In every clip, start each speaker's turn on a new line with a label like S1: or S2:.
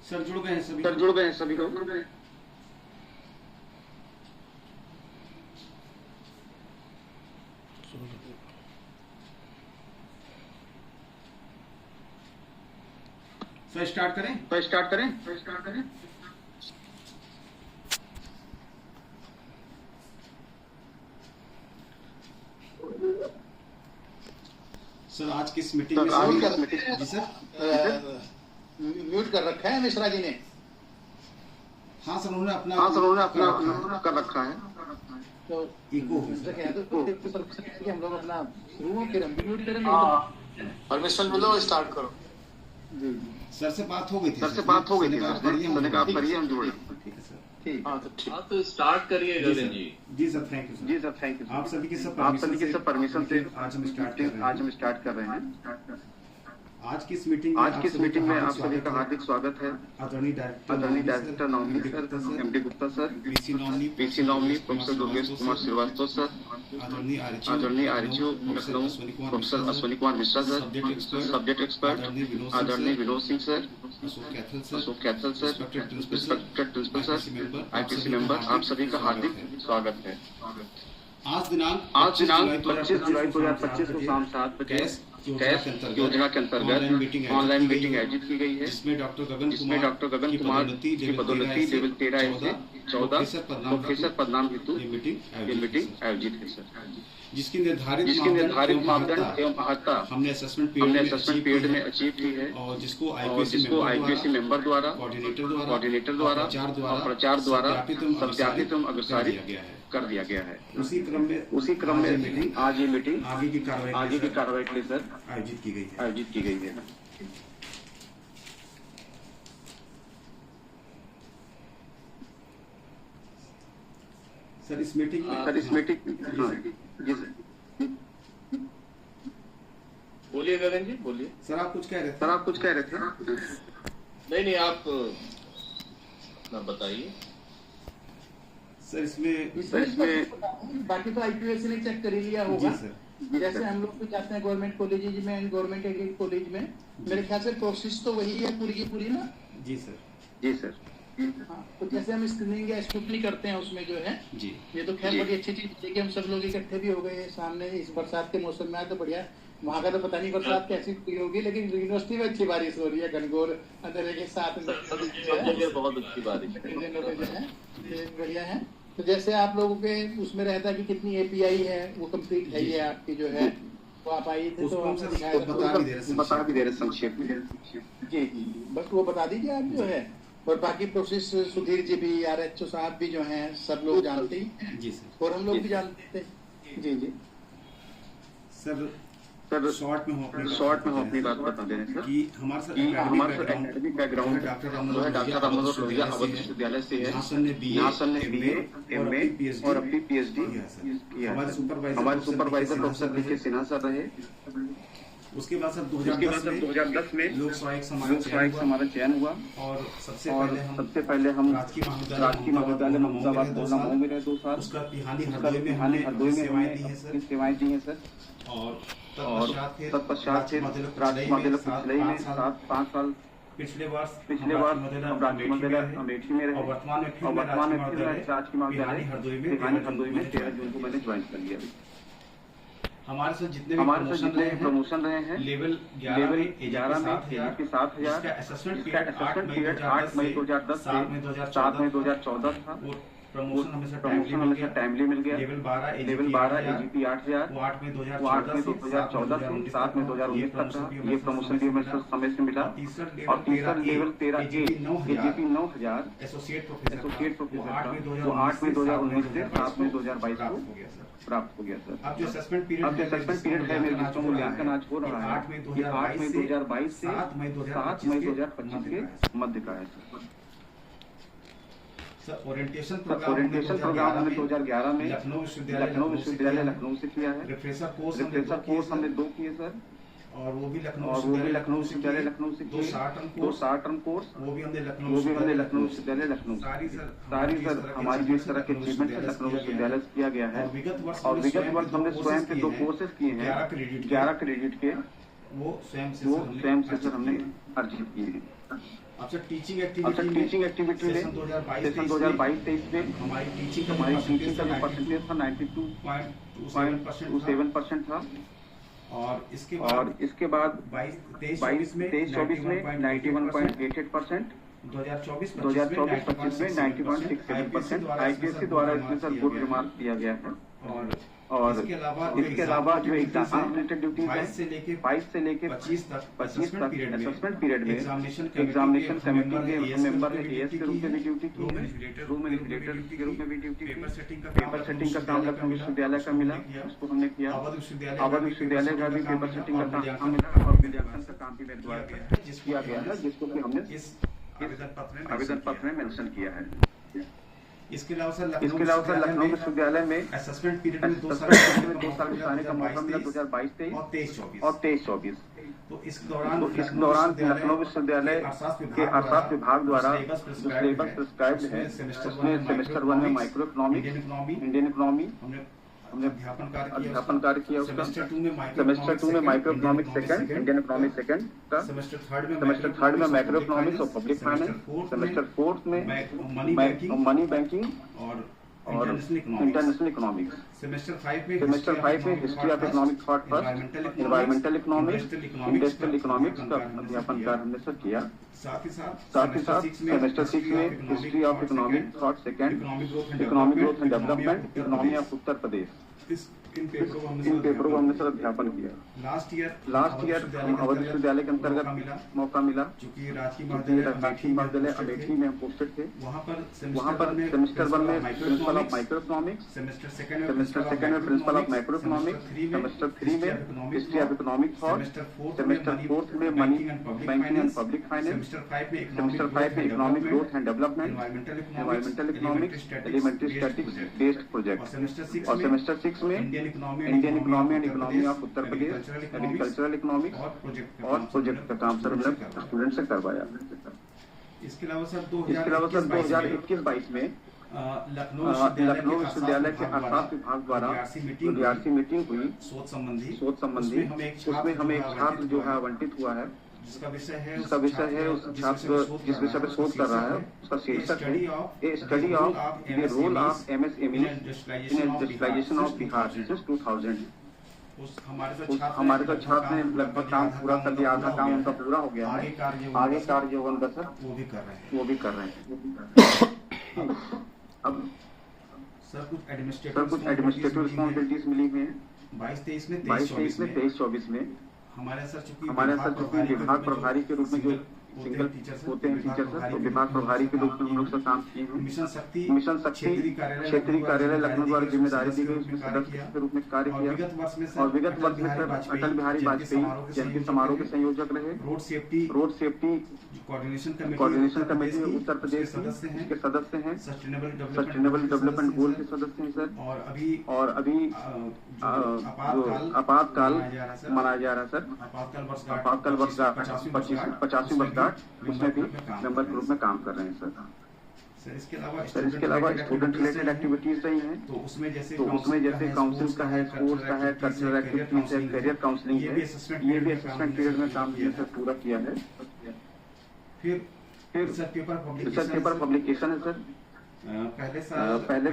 S1: Sir जुड़ गए हैं सभी
S2: सर जुड़ गए हैं सभी को।
S1: सर स्टार्ट करें। सर आज किस मीटिंग में जी सर
S2: म्यूट कर रखा है मिश्रा जी ने।
S1: हाँ सर उन्होंने
S2: अपना कर रखा है। तो
S1: इको
S2: हम लोग अपना शुरू फिर हम भी म्यूट करेंगे। परमिशन मिलो, स्टार्ट करो।
S1: सर से बात हो गई थी
S2: सर आप करिए, हम जोड़े।
S1: ठीक।
S2: हाँ तो ठीक।
S3: तो स्टार्ट करिए गगन जी।
S1: जी sir thank you sir.
S2: Thank you.
S1: आप सभी के सब
S2: परमिशन से
S1: आज हम
S2: स्टार्ट कर रहे हैं।
S1: आज की इस मीटिंग में आप सभी का हार्दिक स्वागत है। आदरणीय director nominee sir
S2: MD Gupta sir,
S1: PC
S2: nominee professor Durgesh Kumar Srivastava sir, आदरणीय RHO Lucknow professor Ashwini Kumar Mishra sir, subject expert आदरणीय Vinod Singh sir, Ashok Kaithal sir, respected principal sir, IPC member, आप सभी का हार्दिक स्वागत है।
S1: आज दिनांक
S2: 25 जुलाई 2025 को शाम 7 बजे कैश योजना के अंतर्गत ऑनलाइन मीटिंग आयोजित की गई है,
S1: जिसमें डॉक्टर गगन
S2: कुमार की पदोन्नति लेवल 13 से 14 प्रोफेसर पदनाम हेतु ये मीटिंग आयोजित है सर,
S1: जिसकी निर्धारित
S2: मापदंड एवं महत्ता
S1: हमने असेसमेंट पीरियड में अचीव की है और जिसको आईपीएससी मेंबर द्वारा कोऑर्डिनेटर द्वारा प्रचार द्वारा सत्यापित एवं अग्रसारित कर दिया गया है। उसी क्रम में आज ये मीटिंग आगे की कार्रवाई के लिए सर आयोजित की गई है। सर इस मीटिंग
S2: जी सर
S3: बोलिए गगन जी, बोलिए।
S1: सर आप कुछ कह रहे थे।
S3: नहीं आप अपना बताइए।
S1: सर इसमें
S2: बाकी तो आईपीएससी ने चेक कर ही लिया होगा।
S1: जी सर।
S2: जैसे हम लोग भी जाते हैं गवर्नमेंट कॉलेज में, गवर्नमेंट एग्री कॉलेज में, मेरे ख्याल से प्रोसेस तो वही है पूरी की पूरी ना।
S1: जी सर।
S2: हाँ, तो जैसे हम स्क्रीनिंग या स्क्रूटनी करते हैं उसमें जो है
S1: जी,
S2: ये तो खैर बड़ी अच्छी चीज है कि हम सब लोग इकट्ठे भी हो गए सामने इस बरसात के मौसम में आए तो बढ़िया। वहाँ का तो पता नहीं बरसात कैसी होगी, लेकिन यूनिवर्सिटी में अच्छी बारिश हो रही है, घनघोर अंधेरे के साथ
S3: बहुत अच्छी बारिश
S2: है, बढ़िया है। तो जैसे आप लोगों के उसमें रहता है कि कितनी एपीआई है वो कंप्लीट है, ये आपकी जो है वो आप आई थे तो
S1: बता भी दे रहे
S2: संक्षेप में। जी बस वो बता दीजिए आप जो है, और बाकी प्रोसेस सुधीर जी भी, आरएचओ साहब भी जो हैं सब लोग जानते ही
S1: जी सर,
S2: और हम लोग भी जानते थे। जी
S1: सर शॉर्ट में हम अपनी बात बता दे रहे हैं
S2: कि हमारा academic background
S1: doctor
S2: Rammanohar Lohia Awadh Vishwavidyalaya से है। यहाँ सर ने बीए, एमए और अपनी पीएचडी किया। हमारे supervisor professor BK Sinha sir रहे।
S1: उसके बाद सर 2010 में लोक सहायक
S2: हमारा चयन हुआ
S1: और सबसे पहले हम
S2: राजकीय महाविद्यालय ममताबाद मऊ में रहे 2 साल।
S1: उसका पिहानी हरदोई में
S2: हमने सेवाएं दी हैं सर।
S1: और
S2: तत्पश्चात फिर राजकीय महाविद्यालय में 5 साल
S1: पिछले वर्ष
S2: अमेठी में रहे और वर्तमान में फिर राजकीय महाविद्यालय हरदोई में 13 जून को मैंने ज्वाइन कर लिया।
S1: हमारे साथ जितने
S2: प्रमोशन रहे हैं
S1: लेवल 11 में AGP के 7,000,
S2: असेसमेंट पीरियड 8 मई 2010 7 मई 2014 था।
S1: प्रमोशन
S2: हमेशा टाइमली मिल गया।
S1: लेवल 12 AGP
S2: 8,000
S1: वो 8 मई
S2: 2014 से 7 मई 2019 तक था। ये प्रमोशन भी हमें समय से मिला। और तीसरा लेवल 13 AGP 9,000
S1: एसोसिएट प्रोफेसर
S2: वो 8 मई 2019 से 7 मई 2022 को प्राप्त हो गया सर।
S1: अब जो असेसमेंट पीरियड
S2: है मेरे दृष्टि में मूल्यांकन आज हो रहा है
S1: 8 मई 2022 से 7 मई
S2: 2025 के मध्य का है
S1: सर। ओरिएंटेशन
S2: प्रोग्राम हमने 2011 में
S1: लखनऊ
S2: विश्वविद्यालय लखनऊ से किया है।
S1: रिफ्रेशर कोर्स
S2: हमने 2 किए सर,
S1: और वो भी
S2: लखनऊ विश्वविद्यालय लखनऊ से 2 शॉर्ट टर्म कोर्स
S1: वो भी हमने
S2: लखनऊ विश्वविद्यालय लखनऊ सारी सर हमारी जो इस तरह के अचीवमेंट है लखनऊ विश्वविद्यालय से किया गया है। और विगत वर्ष हमने स्वयं के 2 कोर्सेज किए हैं 11 क्रेडिट के, वो स्वयं से सर हमने अर्जित किए हैं।
S1: अब सर टीचिंग एक्टिविटी में
S2: सेशन 2022-23 में
S1: हमारी टीचिंग का
S2: जो परसेंटेज था 92.27% था।
S1: और इसके बाद
S2: 23-24 में 91.88%, 2024-25 में 90.67%। IPSC द्वारा इसमें सर गुड रिमार्क दिया गया है। और इसके अलावा जो एग्जाम रिलेटेड ड्यूटी है 22 से लेके 25 तक असेसमेंट पीरियड में एग्जामिनेशन कमेटी के मेंबर ने एएस के रूप में भी ड्यूटी की है, रूम मैनिपुलेटर के रूप में भी ड्यूटी की। पेपर सेटिंग का काम लखनऊ विश्वविद्यालय का मिला, उसको हमने किया। अवध विश्वविद्यालय का भी पेपर सेटिंग का काम मिला और मूल्यांकन का काम भी मेरे द्वारा किया गया है, जिसको कि हमने इस आवेदन पत्र में मेंशन किया है।
S1: इसके अलावा सर
S2: लखनऊ विश्वविद्यालय में
S1: असेसमेंट पीरियड में 2 साल
S2: बिताने का मौका मिला 2022-23
S1: और
S2: 23-24।
S1: तो इस दौरान
S2: लखनऊ विश्वविद्यालय के अर्थशास्त्र विभाग द्वारा जो सिलेबस प्रिस्क्राइब्ड है उसमें सेमेस्टर 1 में माइक्रो इकोनॉमिक्स, इंडियन इकोनॉमी हमने अध्यापन कार्य किया उसका। सेमेस्टर 2 में micro economics second, Indian economics second का। सेमेस्टर थर्ड में माइक्रो इकोनॉमिक्स और पब्लिक फाइनेंस। सेमेस्टर फोर्थ में मनी बैंकिंग और इंटरनेशनल इकोनॉमिक्स। सेमेस्टर 5 में history of economic thought first, environmental economics, industrial economics का अध्यापन कार्य हमने सर किया। साथ ही साथ सेमेस्टर 6 में history of economic thought second, economic growth and development, economy of Uttar Pradesh, इन पेपरों को हमने सर अध्यापन किया। लास्ट ईयर अवध विश्वविद्यालय के अंतर्गत मौका मिला, क्योंकि राजकीय महाविद्यालय अमेठी में हम पोस्टेड थे। वहाँ पर सेमेस्टर 1 में principle of micro economics, semester second में principle of micro economics, semester 3 में history of economic thought, semester 4 में money banking and public finance, semester 5 में economic growth and development, environmental economics, elementary statics based project. और semester 6 में Indian economy and economy of Uttar Pradesh, agricultural economics और project का काम sir हमने student से करवाया।
S1: इसके अलावा सर
S2: 2021-22 में लखनऊ विश्वविद्यालय के अर्थशास्त्र विभाग द्वारा DRC मीटिंग हुई सोच संबंधी। उसमें हमें एक छात्र जो है आवंटित हुआ है, जिसका विषय है उस छात्र जिस विषय पर शोध कर रहा है उसका शीर्षक है a study of the role of MSME in industrialisation of Bihar since 2000। हमारे साथ छात्र ने लगभग काम पूरा कर दिया, आधा काम उनका पूरा हो गया है। आगे कार्य जो उनका सर वो भी कर रहे हैं। अब सर कुछ एडमिनिस्ट्रेटिव रिस्पॉन्सिबिलिटीज मिली हुई हैं 22-23 में। हमारे सर चूंकि विभाग प्रभारी के रूप में जो सिंगल होते हैं टीचर सर, तो विभाग प्रभारी के रूप में हम लोग सर काम किए हैं। मिशन शक्ति क्षेत्रीय कार्यालय लखनऊ द्वारा जिम्मेदारी दी गई, उसमें सदस्य के रूप में कार्य किया। और विगत वर्ष में सर अटल बिहारी वाजपेयी जयंती समारोह के संयोजक रहे। रोड सेफ्टी कोऑर्डिनेशन कमेटी में उत्तर प्रदेश के सदस्य हैं। सस्टेनेबल डेवलपमेंट गोल के सदस्य हैं सर। और अभी जो आपातकाल मनाया जा रहा है सर, आपातकाल वर्ष 50वीं वर्षगांठ, उसमें भी मेंबर के रूप में काम कर रहे हैं सर। इसके अलावा स्टूडेंट रिलेटेड एक्टिविटीज रही हैं, तो उसमें जैसे काउंसिल का है, स्पोर्ट्स का है, कल्चरल एक्टिविटीज है, करियर काउंसलिंग है, ये भी असेसमेंट पीरियड में काम पूरा किया है। फिर रिसर्च पेपर पब्लिकेशन है सर। पहले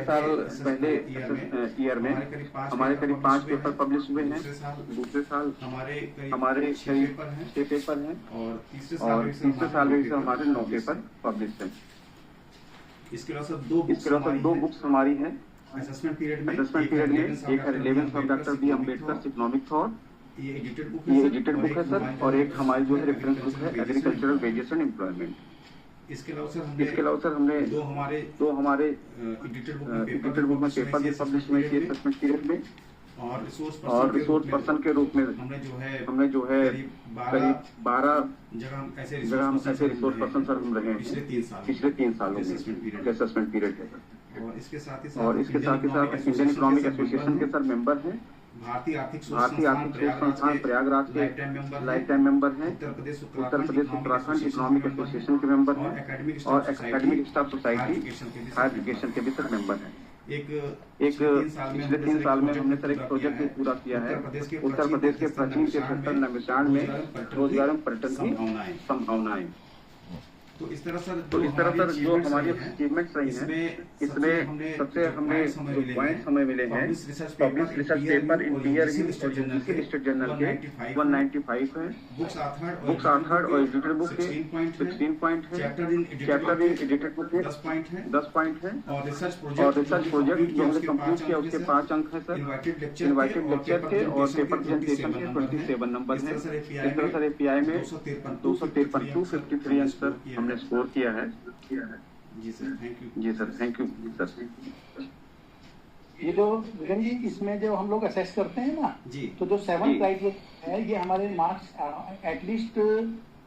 S2: ईयर में हमारे करीब 5 पेपर पब्लिश हुए हैं। दूसरे साल हमारे करीब 6 पेपर हैं और तीसरे साल में हमारे 9 पेपर पब्लिश हैं। इसके अलावा 2 बुक्स हमारी हैं असेसमेंट पीरियड में। एक है relevance of doctor B Ambedkar economic thought, ये एडिटेड बुक है सर। और एक हमारी जो है रेफरेंस बुक है एग्रीकल्चरल वेजेस एंड एम्प्लॉयमेंट। इसके अलावा सर हमने दो हमारे एडिटेड बुक में पेपर भी पब्लिश हुए थे असेसमेंट पीरियड में। और रिसोर्स पर्सन के रूप में हमने जो है करीब 12 जगह हम ऐसे रिसोर्स पर्सन सर हम रहे हैं पिछले 3 सालों में असेसमेंट पीरियड है। और इसके साथ ही साथ इंडियन इकोनॉमिक एसोसिएशन के सर मेंबर हैं। भारतीय आर्थिक शोध संस्थान प्रयागराज के लाइफ टाइम मेंबर हैं। उत्तर प्रदेश उत्तराखंड इकोनॉमिक एसोसिएशन के मेंबर हैं। और academic staff society higher education के भी सर मेंबर हैं। पिछले 3 साल में हमने सर एक प्रोजेक्ट भी पूरा किया है उत्तर प्रदेश के प्राचीन तीर्थस्थल नैमिषारण्य में रोजगार एवं पर्यटन की संभावनाएं।
S1: तो इस तरह सर जो हमारी अचीवमेंट्स रही हैं, इसमें सबसे हमने जो पॉइंट्स हमें मिले हैं publish research paper in peer review और यूजीसी लिस्टेड जर्नल के 195 हैं, बुक्स आथर्ड और एडिटेड बुक के 16 पॉइंट हैं, चैप्टर इन एडिटेड बुक के 10 पॉइंट हैं और रिसर्च प्रोजेक्ट जो हमने कंप्लीट किया उसके 5 अंक हैं सर, इनवाइटेड लेक्चर के और पेपर प्रेजेंटेशन के 27 नंबर हैं। इस तरह सर एपीआई में 253 अंक सर हमने स्कोर किया है। जी सर थैंक यू सर।
S4: ये जो विजन जी इसमें जो हम लोग असेस करते हैं ना जी, तो जो 7 क्राइटेरिया है ये हमारे मार्क्स एटलीस्ट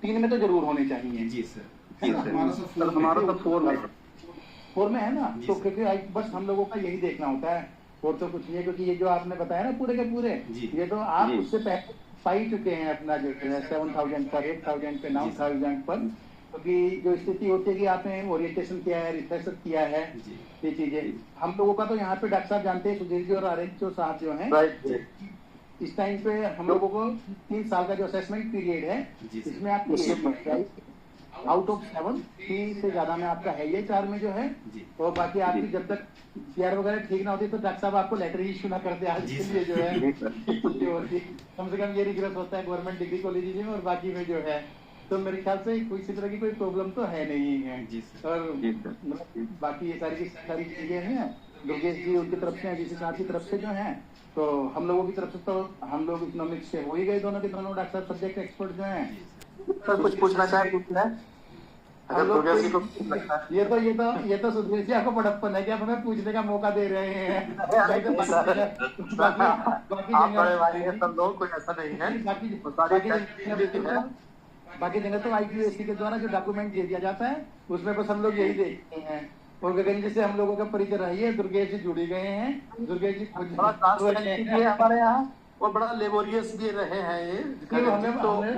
S4: 3 में तो जरूर होने चाहिए। जी सर
S1: हमारा तो
S4: 4 में है ना, तो क्योंकि बस हम लोगों का यही देखना होता है और तो कुछ नहीं है, क्योंकि ये जो आपने बताया ना पूरे के पूरे ये तो आप उससे पहले पाई चुके हैं अपना जो है 7,000 पर 8,000 पे 9,000 पर, क्योंकि जो स्थिति होती है कि आपने ओरिएंटेशन किया है, रिसर्च किया है, ये चीजें हम लोगों का तो यहाँ पे डॉक्टर साहब जानते हैं, सुधीर जी और आर्यन साहब जो हैं इस टाइम पे हम लोगों को 3 साल का जो असेसमेंट पीरियड है इसमें आप आउट ऑफ 7 3 से ज्यादा में आपका है ये 4 में जो है, और बाकी आपकी जब तक पीआर वगैरह ठीक ना होती तो डॉक्टर साहब आपको लेटर इश्यू ना करते आज के लिए जो है कम से कम ये रिग्रेस होता है गवर्नमेंट डिग्री कॉलेज में, और बाकी में जो है तो मेरे ख्याल से किसी तरह की कोई प्रॉब्लम तो है नहीं है। और बाकी ये सारी चीजें हैं दुर्गेश जी उनकी तरफ से जिस साहब की तरफ से जो है, तो हम लोगों की तरफ से तो हम लोग इकोनॉमिक्स से हो ही गए दोनों के दोनों डॉक्टर साहब सब्जेक्ट एक्सपर्ट जो हैं।
S5: सर कुछ पूछना चाहे पूछना है?
S4: ये तो सुधीर जी आपको बड़प्पन है कि आप हमें पूछने का मौका दे रहे हैं। बाकी जगह तो IQAC के द्वारा जो डॉक्यूमेंट दे दिया जाता है उसमें बस हम लोग यही देखते हैं, और गगन जी से हम लोगों का परिचय रही है, दुर्गेश जी जुड़ी गए हैं, दुर्गेश जी
S5: हमारे यहाँ और बड़ा लेबोरियस भी रहे हैं ये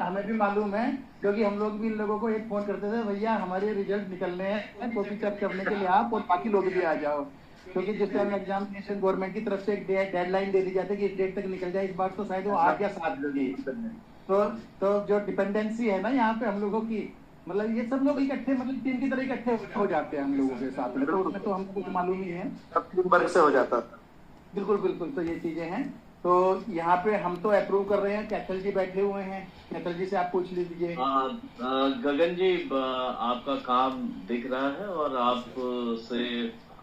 S4: हमें भी मालूम है, क्योंकि हम लोग भी इन लोगों को एक फोन करते थे, भैया हमारे रिजल्ट निकलने हैं कॉपी चेक करने के लिए आप और बाकी लोग भी आ जाओ, क्योंकि जिस टाइम एग्जामिनेशन गवर्नमेंट की तरफ से एक डेडलाइन दे दी जाती है कि इस डेट तक निकल जाए, इस बार तो शायद वो 8 या 7 लगी। तो जो डिपेंडेंसी है ना यहाँ पे हम लोगों की, मतलब ये सब लोग इकट्ठे मतलब टीम की तरह इकट्ठे हो जाते हैं हम लोगों के साथ में, तो उसमें तो हमको कुछ मालूम ही है,
S5: सब टीम वर्क से हो जाता है।
S4: बिल्कुल तो ये चीजें हैं। तो यहाँ पे हम तो अप्रूव कर रहे हैं, कैथल जी बैठे हुए हैं, कैथल जी से आप पूछ लीजिए।
S3: गगन जी आपका काम दिख रहा है और आप से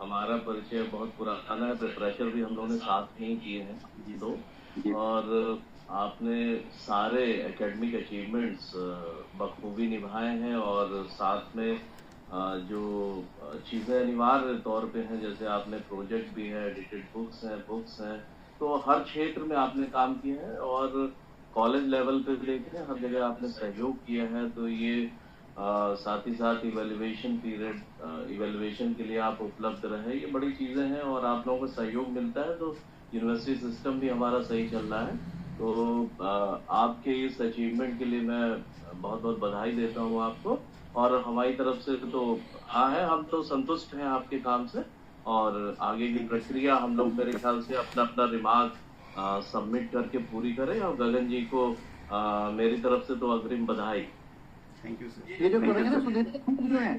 S3: हमारा परिचय बहुत पुराना है, प्रेशर भी हम लोगों ने साथ में ही किए हैं जी दो, और आपने सारे एकेडमिक अचीवमेंट्स बखूबी निभाए हैं, और साथ में जो चीज़ें अनिवार्य तौर पे हैं, जैसे आपने प्रोजेक्ट भी है, एडिटेड बुक्स हैं, तो हर क्षेत्र में आपने काम किया है और कॉलेज लेवल पे लेकर हर जगह आपने सहयोग किया है। तो ये साथ ही साथ इवेल्युएशन के लिए आप उपलब्ध रहे, ये बड़ी चीज़ें हैं और आप लोगों को सहयोग मिलता है, तो यूनिवर्सिटी सिस्टम भी हमारा सही चल रहा है। तो आपके इस अचीवमेंट के लिए मैं बहुत बहुत बधाई देता हूँ आपको, और हमारी तरफ से तो हाँ है, हम तो संतुष्ट हैं आपके काम से, और आगे की प्रक्रिया हम लोग मेरे ख्याल से अपना रिमार्क सबमिट करके पूरी करें, और गगन जी को मेरी तरफ से तो अग्रिम बधाई।
S4: Thank you sir. ये जो करेंगे ना सुधीर जो है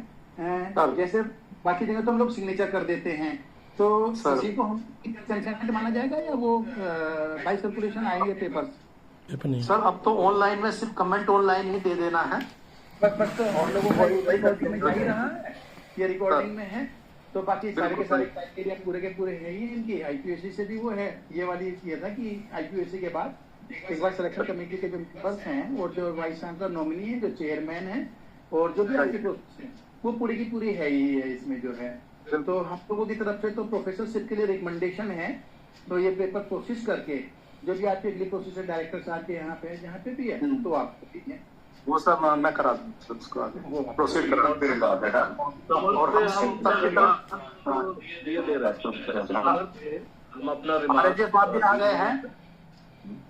S4: जैसे बाकी जगह तो हम लोग सिग्नेचर कर देते हैं, तो किसी को हम कंसेंट माना जाएगा या वो बाय सर्कुलेशन आएंगे पेपर?
S5: सर अब तो ऑनलाइन में सिर्फ कमेंट ऑनलाइन ही दे देना है,
S4: बस तो हम लोगों को ही रहा है, ये रिकॉर्डिंग में है, तो बाकी सारे के सारे क्राइटेरिया पूरे के पूरे है ही इनकी। IQAC से भी वो है, ये वाली ये था कि IQAC के बाद एक बार सिलेक्शन कमेटी के जो मेंबर्स हैं और जो वाइस चांसलर नॉमिनी है, जो चेयरमैन है, और जो भी आपकी प्रोसेस है वो पूरी की पूरी है ही है इसमें जो है। तो हम लोगों की तरफ से तो प्रोफेसरशिप के लिए रिकमेंडेशन है, तो ये पेपर प्रोसेस करके जो भी आपके अगली प्रोसेस है डायरेक्टर साहब के यहाँ पे जहाँ पे भी है तो आपको ठीक है
S5: वो सब मैं करा दूँ, उसको आगे प्रोसीड करा दूँ। फिर बात है
S3: और हम अपना
S5: RHS साहब भी आ गए हैं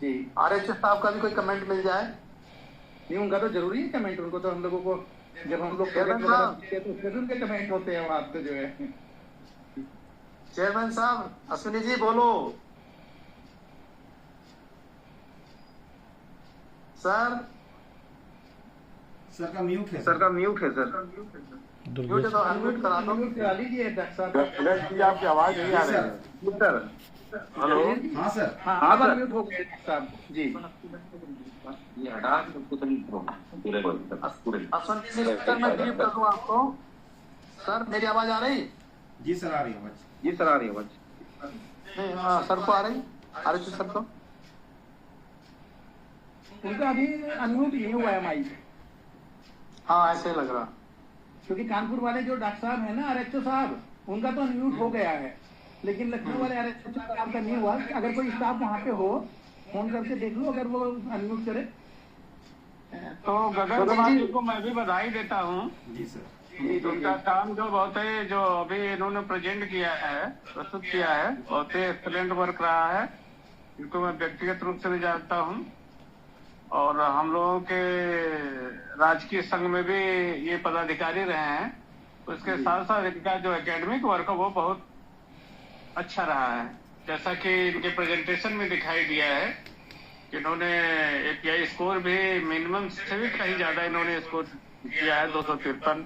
S5: जी, RHS साहब का भी कोई कमेंट मिल जाए?
S4: नहीं, उनका तो जरूरी है कमेंट, उनको तो हम लोगों को जब हम लोग तो उसमें उनके कमेंट होते हैं वहाँ पे जो है।
S5: चेयरमैन साहब अश्विनी जी बोलो। सर
S1: सर का म्यूट है
S2: सर। म्यूट है सर।
S5: म्यूट है तो अनम्यूट करा दो।
S4: म्यूट करा लीजिए डॉक्टर साहब।
S5: आपकी आवाज नहीं आ रही है
S2: सर। हेलो।
S1: हाँ सर।
S4: हाँ अब अनम्यूट हो गए डॉक्टर साहब जी।
S5: सर मैं ब्रीफ कर दूं आपको। सर मेरी आवाज आ रही?
S1: जी सर आ रही है आवाज।
S2: जी सर आ रही है आवाज।
S5: सर को आ रही? आ रही थी सर को?
S4: उनका अभी अनम्यूट नहीं हुआ है माइक।
S5: हाँ ऐसे लग रहा,
S4: क्योंकि कानपुर वाले जो डॉक्टर साहब है ना आरएचओ साहब, उनका तो अनम्यूट हो गया है, लेकिन लखनऊ वाले आरएचओ साहब का नहीं हुआ। अगर कोई स्टाफ वहाँ पे हो, फोन करके देख लो अगर वो अनम्यूट करे।
S6: तो गगन जी को मैं भी बधाई देता हूँ।
S1: जी सर।
S6: उनका काम जो बहुत है, जो अभी इन्होंने प्रेजेंट किया है, प्रस्तुत किया है, बहुत ही एक्सलेंट वर्क रहा है। इनको मैं व्यक्तिगत रूप से भी जानता हूँ और हम लोगों के राजकीय संघ में भी ये पदाधिकारी रहे हैं। उसके साथ साथ इनका जो एकेडमिक वर्क है वो बहुत अच्छा रहा है, जैसा कि इनके प्रेजेंटेशन में दिखाई दिया है कि इन्होंने API स्कोर भी मिनिमम से भी कहीं ज्यादा इन्होंने स्कोर किया है 253,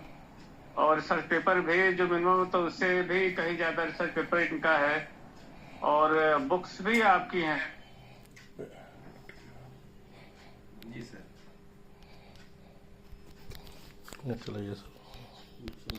S6: और रिसर्च पेपर भी जो मिनिमम तो उससे भी कहीं ज्यादा रिसर्च पेपर इनका है, और बुक्स भी आपकी हैं।
S1: जी सर।
S7: चला गया सर।